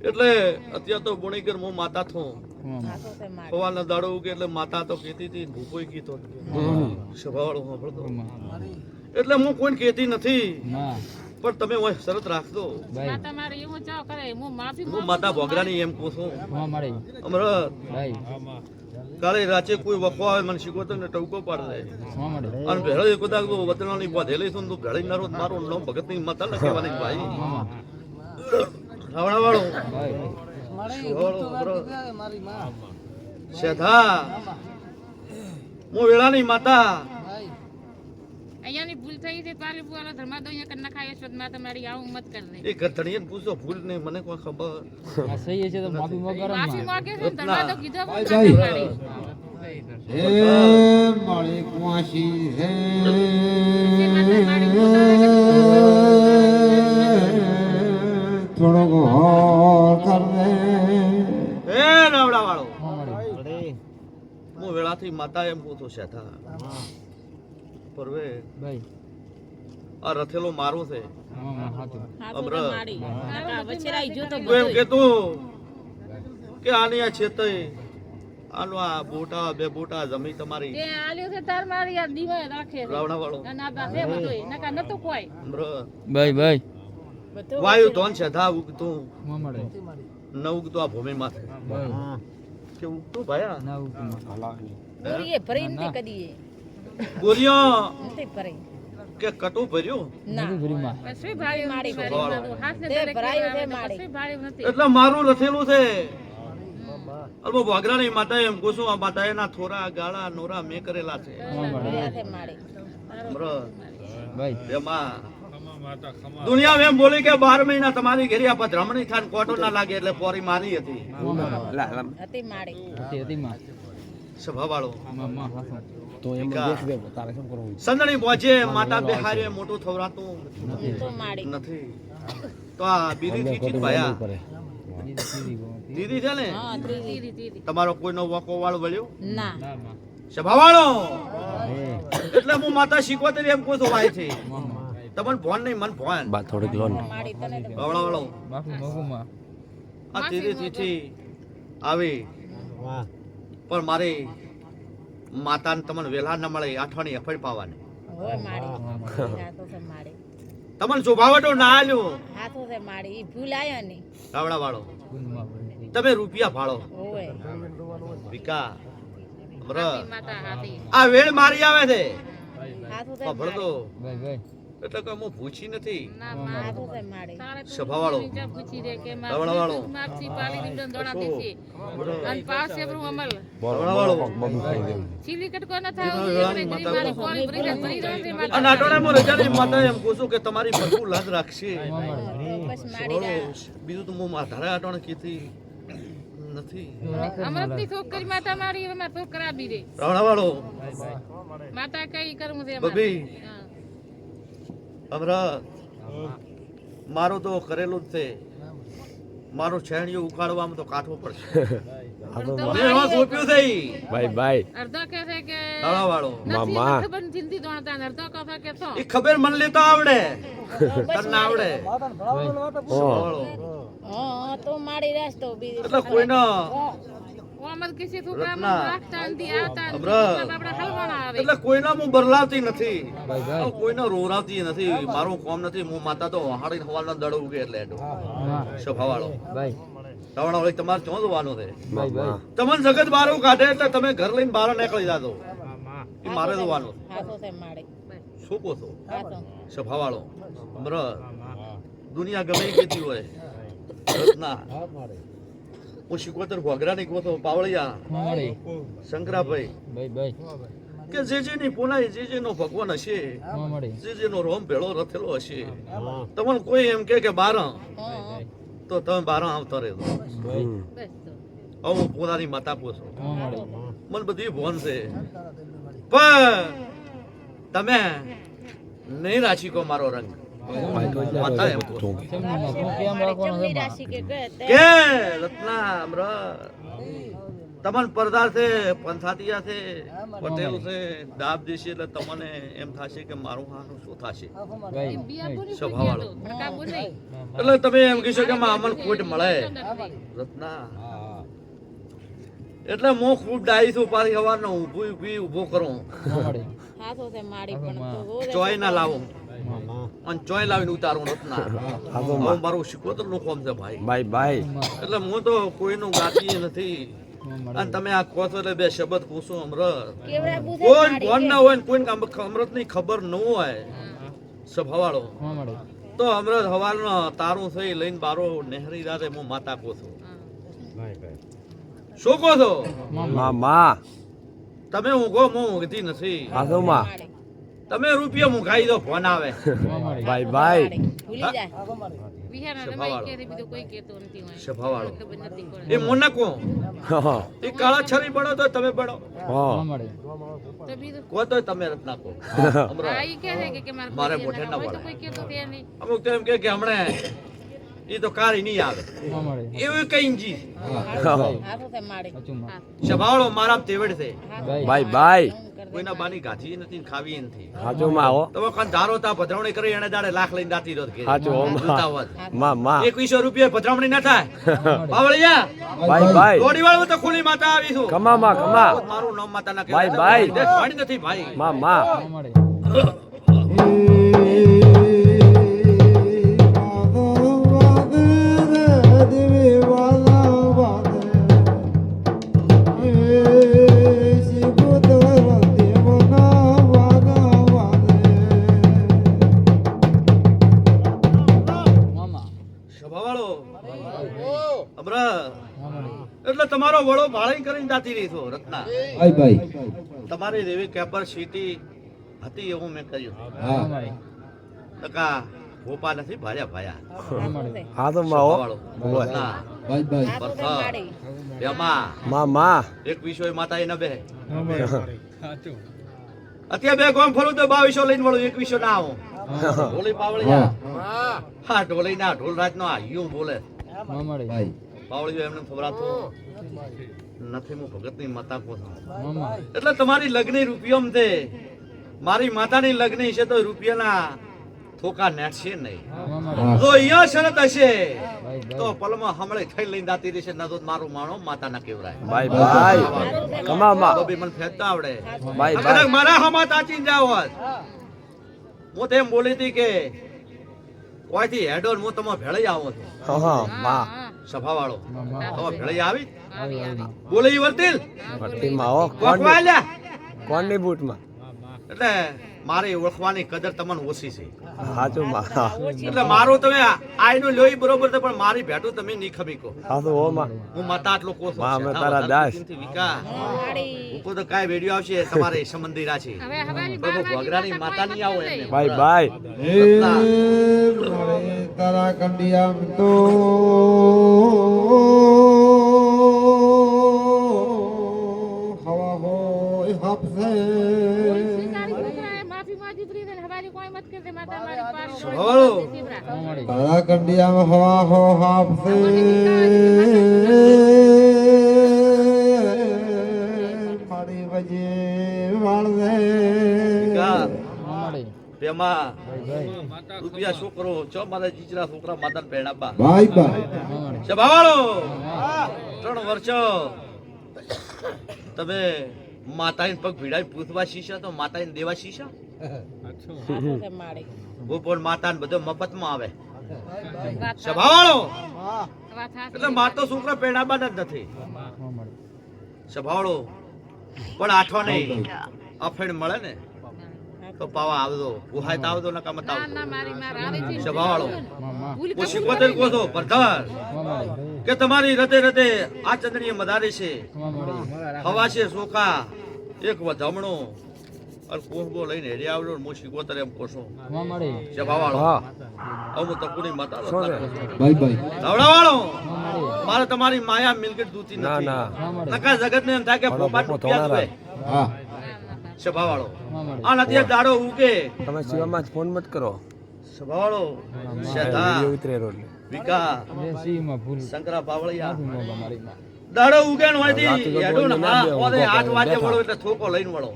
એટલે અત્યારે તો ગુણીગર હું માતા છું સવારના દાડો ઉગે એટલે માતા તો કહેતી હતી ભૂપોઈ કીધો સભાવાળો સાંભળતો એટલે હું કોઈ કહેતી નથી માં પણ તમે હોય શરત રાખજો ભાઈ માતા મારી એવું ચાવ કરે હું માફી હું માંગુ માતા ભોગરાની એમ કહું છું માં મળી અમરત ભાઈ કાલે રાતે કોઈ વખો આવે મને શીખવતો ને ટવકો પાડી દે માં મળી અને ભેળો એક કદાચ વતનાની બાંધેલી છું તું ભેળી નારો મારું નામ ભગતની માતા ન કહેવાની ભાઈ માં રાવણાવાળો ભાઈ શેઠા હું વેળાની માતા અહીંયાની ભૂલ થઈ છે તારી બુઆનો ધર્માદો અહીંયા કન્ના ખાય છે માતા મારી આવું મત કર દે એ ઘરધણીએ ભૂસો ભૂલ નહીં મને કોઈ ખબર આ સહી છે તો માફી માંગો માફી માંગે છે ધર્માદો કીધો પણ ભાઈ. મારી એ મારી કુવાસી હે થોડોક હોર કર રે એ રાવણાવાળો માં મળી હું વેળાથી માતા એમ પૂછું શેઠા પરવે ભાઈ આ રથેલો મારો છે માં હાથું અમરત વછેરાઈ જો તો તું એમ કેતું કે આની આ છેતય આનો આ બોટા બે બોટા જમી તમારી તે આલ્યો છે તાર મારી આ દીવા રાખે છે રાવણાવાળો અને આ બાપે બધુંય નકા નતું કોઈ અમરત ભાઈ ભાઈ વાયુ ધોન શેઠા ઉગતું માં મળી ન ઉગતું આ ભૂમિ માથે ભાઈ કે ઉગતું ભાયા ના ઉકમાં પૂરીએ ભરી નથી કદી બોલ્યો નથી ભરી કે કટું ભર્યું નથી ભરી માં કશું ભાઈ મારી હાથ ને તે ભરાયું છે મારી. કશું ભાઈ નથી એટલે મારું રથેલું છે અલ્બો વાઘરાની માતા એમ કહું છું આ માતા એના થોરા ગાળા નોરા મેં કરેલા છે માં મળી ભર્યા છે મારી અમરત ભાઈ એમાં દુનિયા એમ બોલી કે 12 મહિના તમારી ઘેરી આ રમણી થાન કોટો ના લાગે એટલે પોરી મારી હતી હતી મારી હતી હતી માં સભાવાળો માં હાથું તો એમ દેખ દે તારે શું કરવું સંદણી પહોંચે માતા બેહારે મોટું થવરાતું તો મારી નથી તો આ બીરી થી ભાયા દીદી છે ને હા ત્રીજી દીદી તમારો કોઈનો વકો વાળ વળ્યો ના ના માં સભાવાળો એટલે હું માતા શીખવતરી એમ કહું છું ભાઈ છે તમને ભોન નહીં મન ભોન બા થોડીક લોન માડી તને તો વળો વળો માફી માંગુ માં આ તીથી આવી વાહ પણ મારી માતાને તમને વેલા ન મળે આઠવાની અફડ પાવાની હોય માડી હાથો છે માડી તમને શોભાવટો ના આલ્યો હાથો છે માડી ઈ ભૂલાયો નહીં રાવડા વાળો ગુણમાં બની તમે રૂપિયા ફાળો હોય વિકા બ્ર માતા હાથી આ વેળ મારી આવે છે હાથો છે પણ ભળતો ભાઈ ભાઈ એટલે કે હું પૂછી નથી ના હાથો છે માડી તારે તો સભાવાળો. નીચે પૂછી દે કે રાવણાવાળો. માપસી પાલી દીધો દોડા દેસી અને પાસ એબરું અમલ રાવડા વાળો બબુ ખાઈ દેવું ચીલી કટકો ન થાય ગરીબ મારી કોળી ભરી રહી માતા અને આટોડામાં રજાની માતા એમ કહું છું કે તમારી ભરપૂર લાજ રાખશે બસ માડી રા બીજું તો હું માધારે આટોણે કીધી નથી અમૃતની છોકરી માતા મારી હવે મારા છોકરા બી રે રાવડા વાળો માતા કઈ કરું છે બબી અમરત મારું તો કરેલું જ છે મારું છેણિયું ઉખાડવામાં તો કાઠવું પડશે મેં એમાં સોંપ્યું છે ઈ. બાય બાય અડધો કે છે કે રાવડા વાળો નથી મામા. ખબર જિંદગી દોણતા અડધો કહે કે તો એ ખબર મને લેતા આવડે તને ના આવડે ઓ વાળો. હા તો માડી રાસ તો બીજી એટલે કોઈનો ઓ અમર કિસી છોકરા રત્ના. રાખતા નથી આવતા નથી અમરત. આપણા હલવાના આવે એટલે કોઈના હું બરલાવતી નથી ભાઈ ભાઈ કોઈને રોરાવતી નથી મારું કામ નથી હું માતા તો હાડી હવાલનો દડો ઉગે એટલે એડો હા સભાવાળો ભાઈ રાવણા વાળી તમારે ક્યાં જોવાનું છે ભાઈ ભાઈ તમને જગત બારું કાઢે એટલે તમે ઘર લઈને બહાર નીકળી જાતો એ મારે જોવાનું હાથો છે માડી શું કહો છો હાથો સભાવાળો અમર દુનિયા ગમે એ કહેતી હોય રત્ના હું શિકોતર ઘોઘરા ની કહો તો પાવળિયા માડી શંકરાભાઈ ભાઈ ભાઈ કે જે જેની પોનાઈ જે જેનો ભગવાન હશે માડી જે જેનો રોમ ભેળો રથેલો હશે તમને કોઈ એમ કે બાર હા તો તમે બાર આવતા રહેજો ભાઈ બસ તો હવે હું પોતાની માતા પૂછો માડી મને બધી ભોન છે પણ તમે નહીં રાશી કો મારો રંગ માતા એમ કહો. કેમનું માં તું કેમ રાખવાનો છે ચમની માં રાશિ કે કે રત્ના અમરત તમને પરદાર છે પંથાતિયા છે પટેલ છે દાબ દેશે એટલે તમને એમ થશે કે મારું હારું શું થશે ભાઈ બિયા બોલી સભાવાળો. ભડકા બોલ નહીં એટલે તમે એમ કહેશો કે અમને ખોટ મળે રત્ના એટલે હું ખૂબ ડાઈ છું પાછી સવારનો ઊભો કરું માડી હાથો છે માડી પણ તો રોજ ચોય ના લાવું અને ચોય લાવીને ઉતારું રત્ના હાથો હવે મારું શિકોતર નું કામ છે ભાઈ બાય બાય એટલે હું તો કોઈનું ગાતી નથી અને તમે આ કહો છો એટલે બે શબ્દ પૂછો અમરત કેવડા બુધે કોઈ માડી ભોન ના હોય ને કોઈને અમૃત ની ખબર ન હોય સભાવાળો માડી તો અમૃત હવારનો તારું થઈ લઈને બારો નહેરી રાતે હું માતા કહું છું શું કહો છો મામા તમે ઊંઘો હું ઊંઘતી નથી હાથો માં માડી તમે રૂપિયા મુકાઈ દો ફોન આવે માડી બાય બાય ભૂલી જાય વિહારના રમાઈ કે બીજું કોઈ કહેતો નથી હોય સભાવાળો ખબર નથી કોણ એ મોનકો એ કાળા છરી બળો તો તમે બળો હા માડી તો બીજું કો તો તમે રત્ના કો અમૃત આ ઈ કહે છે કે મારે મારે કોઈ મોઢે ના ના હોય તો વળાય. કોઈ કહેતો છે નહીં અમુક તો એમ કે હમણે એ તો કારી નહીં આવે માડી એવું કઈ જી હાથો છે માડી સાચું માં સભાવાળો મારા તેવડ છે ભાઈ બાય બાય કોઈના બાની ગાધી નથી ને ખાવી નથી હાચું માં હો તમે કાન ધારો તા ભદ્રાવણી કરી એને દાડે લાખ લઈને દાતી રોત ઘેર. હાચું હો જોતા હોત. માં 2100 રૂપિયા ભદ્રાવણી ના થાય પાવળિયા બાય બાય દોડી વાળું તો ખુલ્લી માતા આવીશું કમા માં કમા મારું નામ માતા ના બાય બાય. દેખવાડી નથી ભાઈ માં માડી મામા સભાવાળો અમરત માડી એટલે તમારો વડો ભાળી કરીને જાતી રહી છો રત્ના ભાઈ તમારી દેવી કેપેસિટી હતી એવું મેં કર્યું હા માડી ટકા ભોપા નથી ભાર્યા ભાયા માડી હાથો માં હો સભાવાળો રત્ના ભાઈ હાથો છે બરખા. માડી બેમાં મામા એક વિષય માતા એ ન બે સાચું અત્યારે બે ગામ ફરું તો 2200 લઈને વળું એક વિષય ના આવું ઢોલી પાવળિયા હા ઢોલી ના ઢોલ રાત નો આ યું બોલે માડી ભાઈ પાવળિયો એમને ખબરાતો નથી હું ભગત ની માતા કહું છું. મામા એટલે તમારી લગ્ન રૂપિયામાં તે મારી માતાની લગ્ન છે તો રૂપિયાના થોકા નેટશે નહીં મામાડી જો અહીંયા શરત હશે ભાઈ તો પલમાં હમણે થઈ લઈને દાતી રહેશે ના તો મારું માણો માતાના કેવરાય ભાઈ ભાઈ કમામાં બબી મને ફેંકતા આવડે ભાઈ અગર ભાઈ મારા હમા તાચીને જાવ હોત હું તેમ બોલી હતી કે કોઈથી હેડોર હું તમે ભેળઈ આવો છું હા માં સભાવાળો મામા તમે ભેળઈ આવી આવી આવી બોલે ઈ વર્તિલ ભરતીમાં હો કોકવા લ્યા કોણની બૂટમાં એટલે મારી ઓળખવાની કદર તમને ઓછી છે સાચું માં હા એટલે મારું તમે આઈનું લોહી બરોબર છે પણ મારી ભેટું તમે નહીં ખમી કો સાચું હો માં હું માતા આટલો કોસો માં, અમે તારા દાસ. વિકા માડી ઉપર તો કાંઈ વિડીયો આવશે તમારે સંબંધીરા છે હવે હવાની પ્રભુ ભોગરાની માતા નહીં આવો એમને ભાઈ ભાઈ હે મારે તારા કંડિયામ તો હવા હોય હાપસે માફી માંગી પ્રીત અને હવાની કોઈ મત કરતે માતા મારી પાર સભાવાળો. મામાડી તારા કંડિયામ હવા હો હાપસે મારી વજે વાળવે વિકા મામાડી તેમાં ભાઈ ભાઈ રૂપિયા છોકરો ચો મારા જીજરા છોકરા માતાને પેણાબા ભાઈ ભાઈ મામાડી સભાવાળો 3 વર્ષો તમે માતાને પગ ભીડાઈ પૂછવા શીશા તો માતાને દેવા શીશા હાથોથી માડી ગોપોળ માતાને બધો મફતમાં આવે વાત સભાવાળો વાત હાચી. એટલે માર તો છોકરા પેણાબા જ નથી મામાડી સભાવાળો પણ આઠો નહીં અફેણ મળે ને તો પાવા આવજો પુહાય તો આવજો નકા મત ના આવજો ના મારી માર આવે છે સભાવાળો મામા ભૂલ હું કશું શીખવતેલ કહું છું પ્રધાન મામાડી કે તમારી રતે રતે આ ચંદ્રીય મદારી છે મામાડી હવા છે સોખા એક વધામણો અને કોહબો લઈને હેડી આવડો હું શીખવતેલ એમ કહું છું મામાડી સભાવાળો હા અમુક તકુની માતા શું છે? ભાઈ ભાઈ ધવડાવાળો મામાડી મારે તમારી માયા મિલકત દૂતી ના નથી ના મામાડી નકા જગત ને એમ થાય કે થોડો પોપાટ પોપો રૂપિયા થોડા જુએ હા સભાવાળો મામાડી આ નથી દાડો ઉગે તમે શિવામાં જ ફોન મત કરો સભાવાળો શેઠા વિડીયો ઉતરે રોડ વિકા જે સીમાં ભૂલ શંકરા બાવળિયા મામાડી માં દાડો ઉગે ને હોયથી રાતે તો હેડું ને બોલીને ના હા બેહો, ઓલે ઊભો 8 વાગે કરીને વળો એટલે થોકો લઈને વળો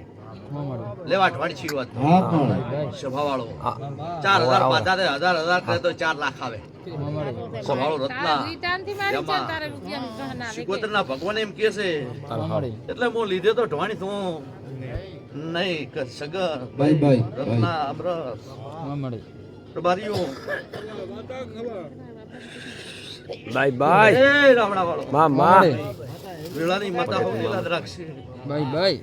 મામાડી લેવા ઢવાડછી વાત હા પણ ભાઈ સભાવાળો હા 4000 1000 કરે તો 4 લાખ આવે મામાડી સભાવાળો તારા રત્ના રીતાનથી મારી એમાં ચાલ તારા રૂપિયાનું ગહના આવે કે. શિકોતરના ભગવાન એમ કહે છે મામાડી એટલે હું લીધે તો ઢવાણી તું નહીં કે સગર ભાઈ ભાઈ ભાઈ રત્ના અમરસ મામાડી પ્રભારીઓ ભાઈ ભાઈ એ રાવણા વાળો મામા વેળાની માતા હોતી યાદ રાખશે ભાઈ ભાઈ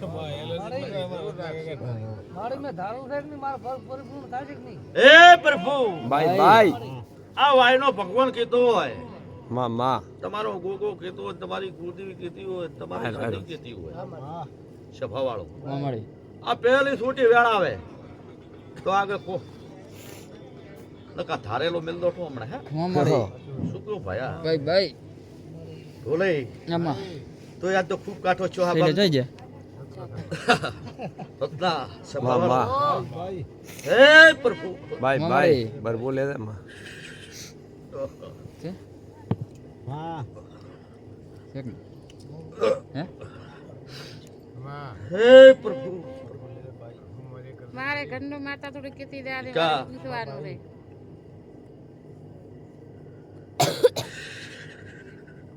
એ પ્રભુ ભાઈ ભાઈ આ વાયનો ભગવાન કહેતો હોય મામા તમારો ગોગો કહેતો હોય તમારી ગુરુદેવી કહેતી હોય તમારી હાલ, હાલ. સતી કહેતી હોય સભાવાળો મામાડી આ પહેલી છોટી વેળ આવે તો આગળ કો નકા ધારેલો મેલદો તો હમણાં હે મામાડી શું કહું ભાયા ભાઈ ભાઈ ઢોલે આમાં તો યાદ તો ખૂબ કાઠો છો આ છેલ્લે જઈ જા રત્ના મામા સભાવાળો હે પ્રભુ ભાઈ ભાઈ બરબો લે દે માં છે છે કે નહીં? હે હે પ્રભુ મારે ઘરનું માતા થોડી કેતી દે આને કા? મારે પૂછવાનું રે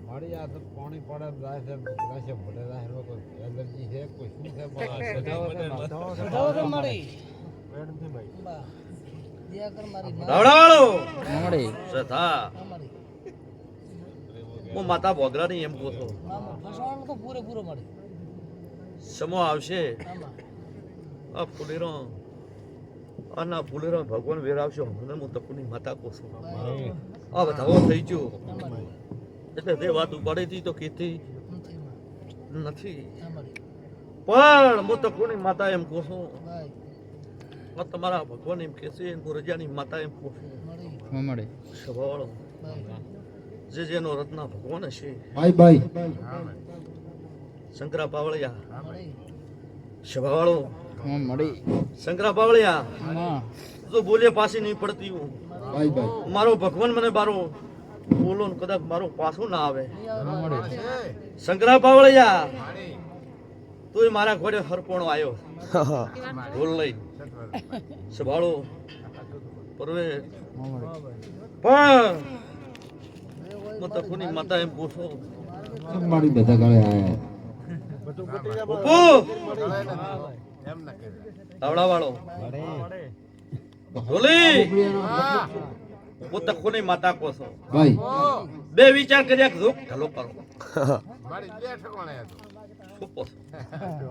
મારી આ તો પાણી પડે જાય છે રાશે ભલે જાય લોકો એલર્જી છે કોઈ શું છે રાવણાવાળો મામાડી સથા હું માતા બોગરાની એમ કહું છું સમો આવશે આ ફૂલેરો આના ફૂલેરો ભગવાન વેરાવશે હમણાં હું તકુની માતા કહું છું આ બધાઓ થઈ ગયો એટલે તે વાત ઉપાડી હતી તો કીધી નથી પણ હું તકુની માતા એમ કહું છું આ તમારા ભગવાન એમ કહેશે હું રજાની માતા એમ કહું છું મામાડી સ્વભાવવાળો જે જેનો રત્ના ભગવાન હશે ભાઈ ભાઈ શંકરા પાવળિયા સ્વભાવવાળો મામાડી શંકરા પાવળિયા માં તો બોલે પાછી નહીં પડતી હું ભાઈ ભાઈ મારો ભગવાન મને બારો બોલો ને કદાચ મારો પાછો ના આવે મામાડી શંકરા પાવળિયા તું મારા ઘોડે હરપોણો આવ્યો ઢોલ લઈ સંભાળો પરવેશ પણ મત કોની માતા એમ પૂછો મારી બધા ગળે આયા પપ્પુ આવડા વાળો ઢોલી પોતે કોની માતા કોસો ભાઈ બે વિચાર કર્યા કે રોક ઢલો કરો સુપો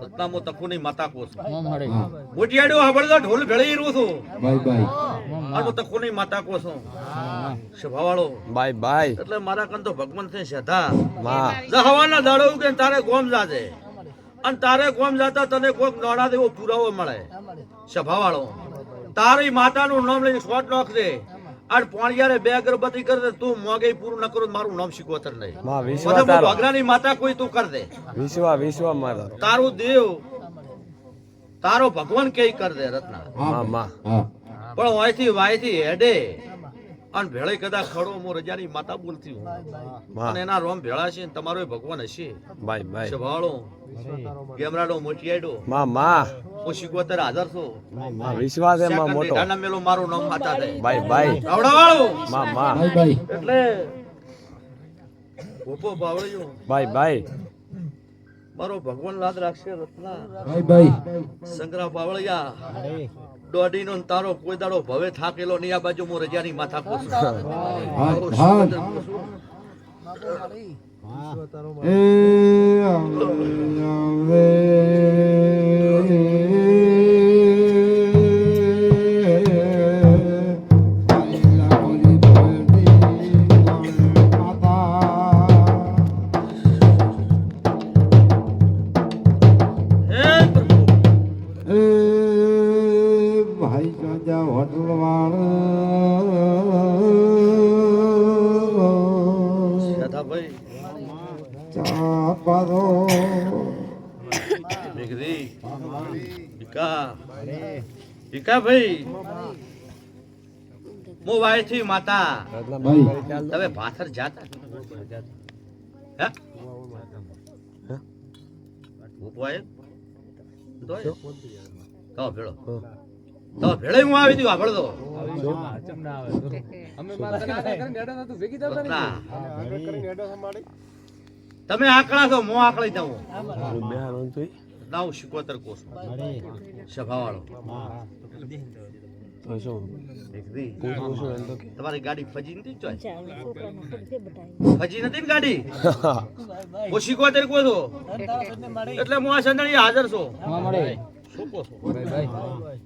રત્નામો તકુની માતા કોસો મામાડી મોટિયાડો હાબળતો ઢોલ ભેળી રહ્યો છું ભાઈ ભાઈ આનો તકુની માતા કોસો સ્વભાવવાળો બાય બાય એટલે મારા કન તો ભગવાન છે સેધા માં જહવાના દાડો કે તારે ગોમ જાજે અને તારે ગોમ જાતા તને કોઈક નોડા દેવો પુરાવો મળે સ્વભાવવાળો તારી માતાનું નામ લઈને શોટ નાખજે આ પોણિયારે બે અગરબત્તી કર દે તું મોગે પૂરું ન કરું મારું નામ શીખવતર નહીં માં વિશ્વ મને તારો ભગરાની માતા કોઈ તું કર દે વિશ્વ મારો તારું દેવ તારો ભગવાન કે કર દે રત્ના માં માં હા પણ વાયથી વાયથી હેડે અને ભેળે કદાચ ખડો મો રજાની માતા બોલતી હું માં અને એના રોમ ભેળા છે ને તમારો એ ભગવાન હશે બાય બાય સ્વભાવળો ગેમરાડો મોટિયાડો માં માં હું શીખવતર હાજર છું માં વિશ્વાસ એમાં સેકન્ડ મોટો ધાના મેલો મારું નામ માતા દે બાય બાય આવડાવાળો માં માં ભાઈ ભાઈ એટલે ગોપો બાવળિયો બાય બાય મારો ભગવાન લાદ રાખશે રત્ના ભાઈ ભાઈ સંગ્રહ બાવળિયા દોડીનો ને તારો કોઈ દાડો ભવે થાકેલો નહીં આ બાજુ મો રજાની માથા કોસું હા હા એ આવે હે પ્રભુ એ ભાઈ સાજા હોટલ વાળો શાદાભાઈ ચા પારો મેઘરી ભીકા ભાઈ મો વાયથી માતા ભાઈ તમે ભાથર જાતા હે ઉપાય દોય તો ભેળો તો ભેળે હું આવી દીધું આગળ તો રત્ના, તમે આકડા છો મો આકડી દઉં બેહારો તો ના હું શીખવતર કોસ સભાવાળો તો શું દેખદી પૂછું છું એમ તો કે તમારી ગાડી ફજી નથી ચોય છોકરાનો પડખે બટાઈ ફજી નથી ને ગાડી હું શીખવતર કો છો એટલે હું આ સંદણી હાજર છો મામાડી શું કહો છો ભાઈ ભાઈ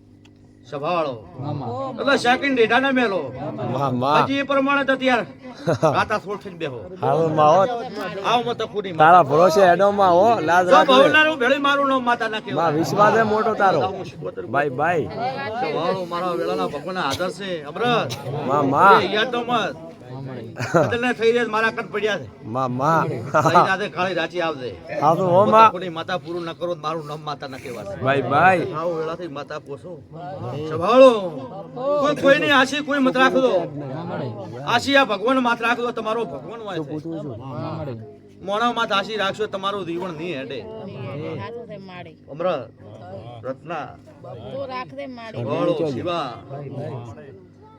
સભાવાળો મામા એટલે સેકન્ડ ડેટા ના મેલો માં માં હજી એ પ્રમાણે તો ત્યાર ગાતા સોળ થઈને બેહો હાલો માં હો આવ મત ખુદી તારા ભરોસે એડો માં હો લાજ જો રાખજે ભવનારું ભેળી મારું નામ માતા ના માં કહેવાય વિશ્વાસ એ મોટો તારો હું શીખવતર બાય બાય સભાવાળો મારા વેળાના ભગવાન હાજર છે અમરત માં માં એ યાદ તો મત એટલે થઈ જાય મારા કટ પડ્યા છે માં માં લઈ જાતે કાળી રાચી આવજે હા તો હો માં કોની માતા પૂરું ન કરો તો મારું નામ માતા ન કહેવાય બાય બાય આવો વેળાથી માતા પોસો સંભાળો કોઈ કોઈની આશી કોઈ મત રાખો આશી આ ભગવાન માત રાખો તમારો ભગવાન હોય છે મામાડી મોણા માત આશી રાખશો તમારું જીવન નહીં હેડે હાથો છે માડી અમરત રત્ના તો રાખ દે માડી સંભાળો શિવા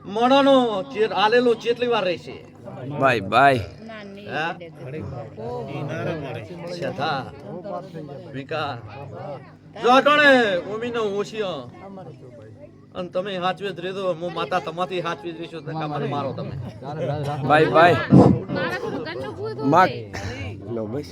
મોણાનો ચેર આલેલો ચેટલી વાર રહેશે બાય બાય નાની હા? શેઠા વિકા જો અટણે ઉમીનો ઓશિયો અને તમે હાચવે જ રહેજો હું માતા તમાથી હાચવી જ રહીશું નકા મને મારો તમે બાય બાય મારા તો ઘરનું પૂરું માં લો બસ